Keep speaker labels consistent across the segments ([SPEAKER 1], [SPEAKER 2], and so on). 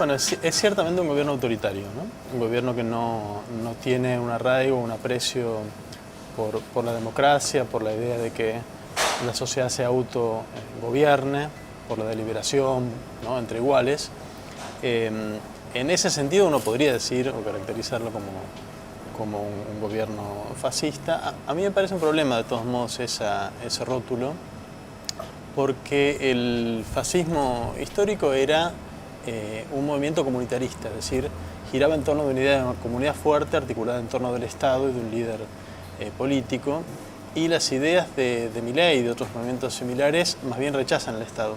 [SPEAKER 1] Bueno, es ciertamente un gobierno autoritario, ¿no? Un gobierno que no tiene un arraigo, un aprecio por la democracia, por la idea de que la sociedad se autogobierne, por la deliberación, ¿no?, entre iguales. En ese sentido uno podría decir o caracterizarlo como un gobierno fascista. A mí me parece un problema de todos modos ese rótulo, porque el fascismo histórico era un movimiento comunitarista, es decir, giraba en torno de una idea de una comunidad fuerte articulada en torno del Estado y de un líder político, y las ideas de Milei y de otros movimientos similares más bien rechazan el Estado,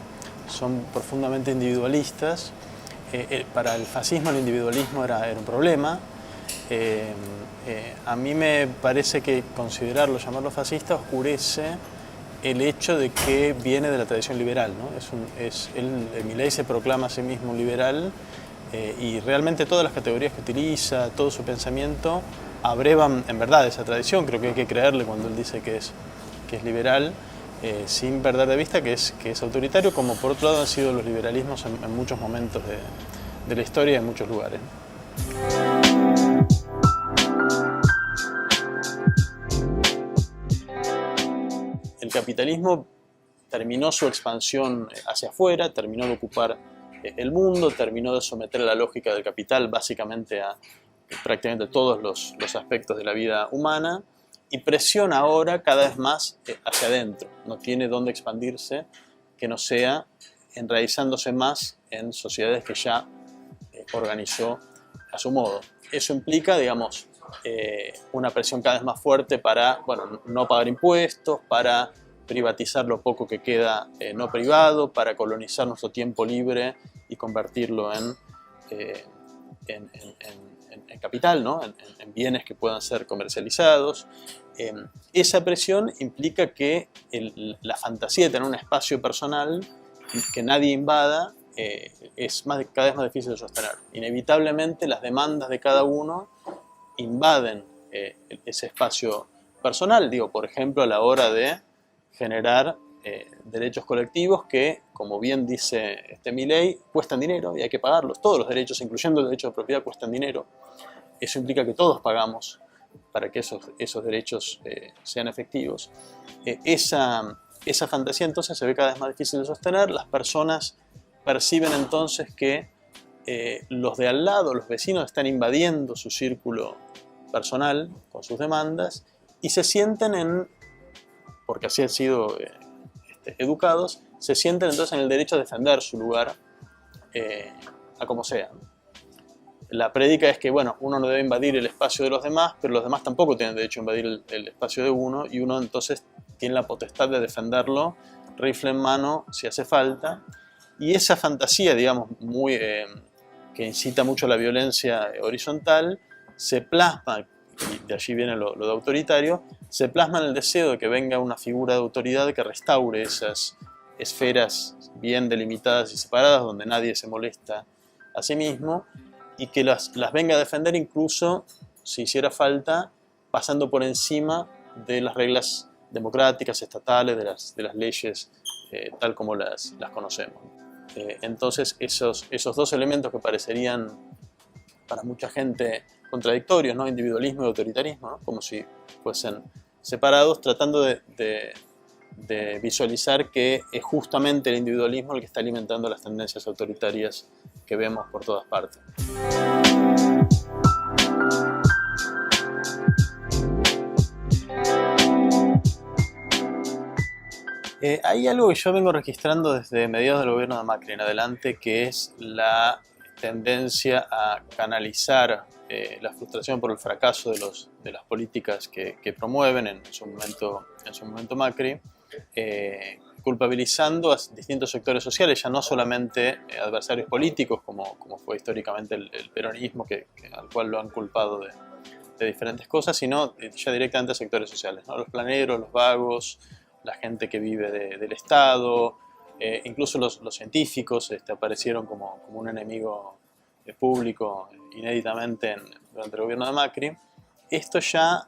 [SPEAKER 1] son profundamente individualistas. Para el fascismo el individualismo era un problema. A mí me parece que considerarlo, llamarlo fascista, oscurece el hecho de que viene de la tradición liberal, ¿no? Milei se proclama a sí mismo un liberal, y realmente todas las categorías que utiliza, todo su pensamiento, abrevan en verdad esa tradición. Creo que hay que creerle cuando él dice que es liberal, sin perder de vista que es autoritario, como por otro lado han sido los liberalismos en muchos momentos de la historia y en muchos lugares. El capitalismo terminó su expansión hacia afuera, terminó de ocupar el mundo, terminó de someter a la lógica del capital básicamente a prácticamente todos los aspectos de la vida humana, y presiona ahora cada vez más hacia adentro. No tiene dónde expandirse que no sea enraizándose más en sociedades que ya organizó a su modo. Eso implica, digamos, una presión cada vez más fuerte para, bueno, no pagar impuestos, para privatizar lo poco que queda no privado, para colonizar nuestro tiempo libre y convertirlo en capital, ¿no? En bienes que puedan ser comercializados. Esa presión implica que la fantasía de tener un espacio personal que nadie invada es cada vez más difícil de sostener. Inevitablemente las demandas de cada uno invaden ese espacio personal, digo, por ejemplo, a la hora de generar derechos colectivos que, como bien dice Milei, cuestan dinero y hay que pagarlos. Todos los derechos, incluyendo el derecho de propiedad, cuestan dinero. Eso implica que todos pagamos para que esos derechos sean efectivos. Esa fantasía entonces se ve cada vez más difícil de sostener. Las personas perciben entonces que los de al lado, los vecinos, están invadiendo su círculo personal con sus demandas y se sienten porque así han sido educados, se sienten entonces en el derecho a defender su lugar a como sea. La prédica es que, bueno, uno no debe invadir el espacio de los demás, pero los demás tampoco tienen derecho a invadir el espacio de uno, y uno entonces tiene la potestad de defenderlo, rifle en mano, si hace falta. Y esa fantasía, digamos, que incita mucho a la violencia horizontal, se plasma, y de allí viene lo de autoritario, se plasma en el deseo de que venga una figura de autoridad que restaure esas esferas bien delimitadas y separadas, donde nadie se molesta a sí mismo, y que las venga a defender incluso, si hiciera falta, pasando por encima de las reglas democráticas, estatales, de las leyes tal como las conocemos. Entonces esos dos elementos que parecerían para mucha gente contradictorios, ¿no? Individualismo y autoritarismo, ¿no? Como si fuesen separados, tratando de visualizar que es justamente el individualismo el que está alimentando las tendencias autoritarias que vemos por todas partes. Hay algo que yo vengo registrando desde mediados del gobierno de Macri en adelante, que es la tendencia a canalizar la frustración por el fracaso de las políticas que promueven en su momento Macri, culpabilizando a distintos sectores sociales, ya no solamente adversarios políticos, como fue históricamente el peronismo, al cual lo han culpado de diferentes cosas, sino ya directamente a sectores sociales, ¿no? Los planeros, los vagos, la gente que vive del Estado, incluso los científicos aparecieron como un enemigo público inéditamente durante el gobierno de Macri. Esto ya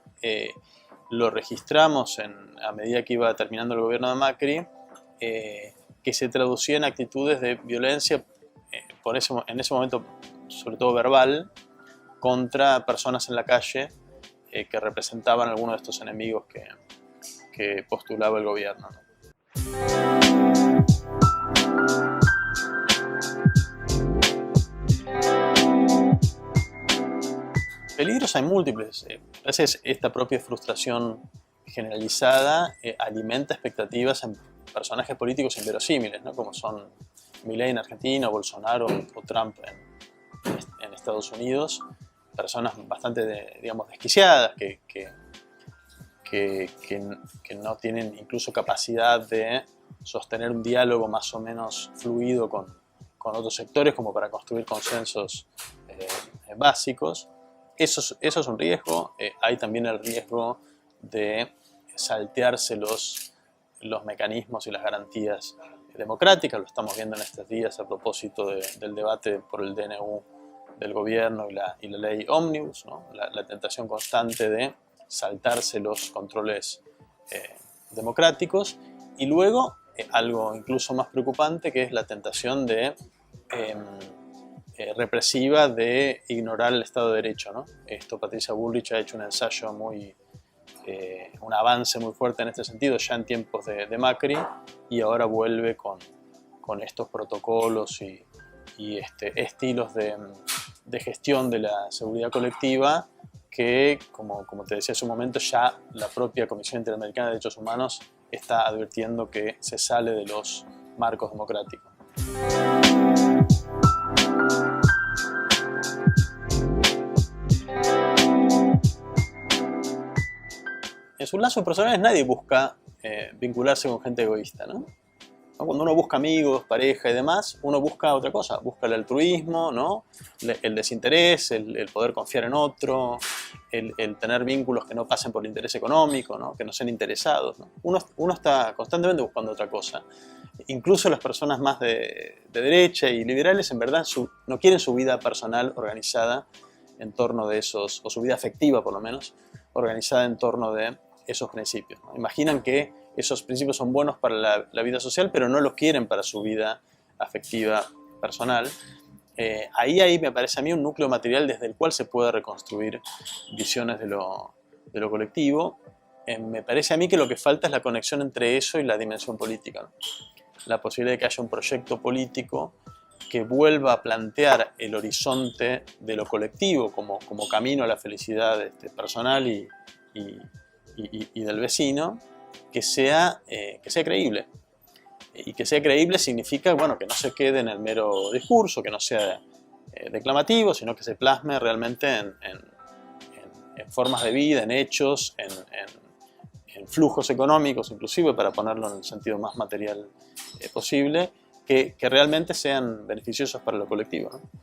[SPEAKER 1] lo registramos a medida que iba terminando el gobierno de Macri, que se traducía en actitudes de violencia en ese momento, sobre todo verbal, contra personas en la calle que representaban algunos de estos enemigos que postulaba el gobierno, ¿no? Peligros hay múltiples. A veces esta propia frustración generalizada alimenta expectativas en personajes políticos inverosímiles, ¿no? Como son Milei en Argentina, Bolsonaro o Trump en Estados Unidos. Personas bastante, digamos, desquiciadas, que no tienen incluso capacidad de sostener un diálogo más o menos fluido con otros sectores como para construir consensos básicos. Eso es un riesgo. Hay también el riesgo de saltearse los mecanismos y las garantías democráticas. Lo estamos viendo en estos días a propósito del debate por el DNU del gobierno y la ley Ómnibus, ¿no? La tentación constante de saltarse los controles democráticos. Y luego, algo incluso más preocupante, que es la tentación represiva de ignorar el Estado de Derecho, ¿no? Esto Patricia Bullrich ha hecho un ensayo un avance muy fuerte en este sentido ya en tiempos de Macri, y ahora vuelve con estos protocolos y estilos de gestión de la seguridad colectiva que, como te decía hace un momento, ya la propia Comisión Interamericana de Derechos Humanos está advirtiendo que se sale de los marcos democráticos. En sus lazos personales nadie busca vincularse con gente egoísta, ¿no? Cuando uno busca amigos, pareja y demás, uno busca otra cosa, busca el altruismo, ¿no? El desinterés, el poder confiar en otro, el tener vínculos que no pasen por el interés económico, ¿no? Que no sean interesados, ¿no? Uno está constantemente buscando otra cosa. Incluso las personas más de derecha y liberales en verdad no quieren su vida personal organizada en torno de esos, o su vida afectiva por lo menos, organizada en torno de esos principios, ¿no? Imaginan que esos principios son buenos para la vida social, pero no los quieren para su vida afectiva personal. Ahí me parece a mí un núcleo material desde el cual se puede reconstruir visiones de lo colectivo. Me parece a mí que lo que falta es la conexión entre eso y la dimensión política, ¿no? La posibilidad de que haya un proyecto político que vuelva a plantear el horizonte de lo colectivo como camino a la felicidad personal y del vecino, que sea creíble. Y que sea creíble significa, bueno, que no se quede en el mero discurso, que no sea declamativo, sino que se plasme realmente en formas de vida, en hechos, en flujos económicos, inclusive, para ponerlo en el sentido más material posible, que realmente sean beneficiosos para lo colectivo, ¿no?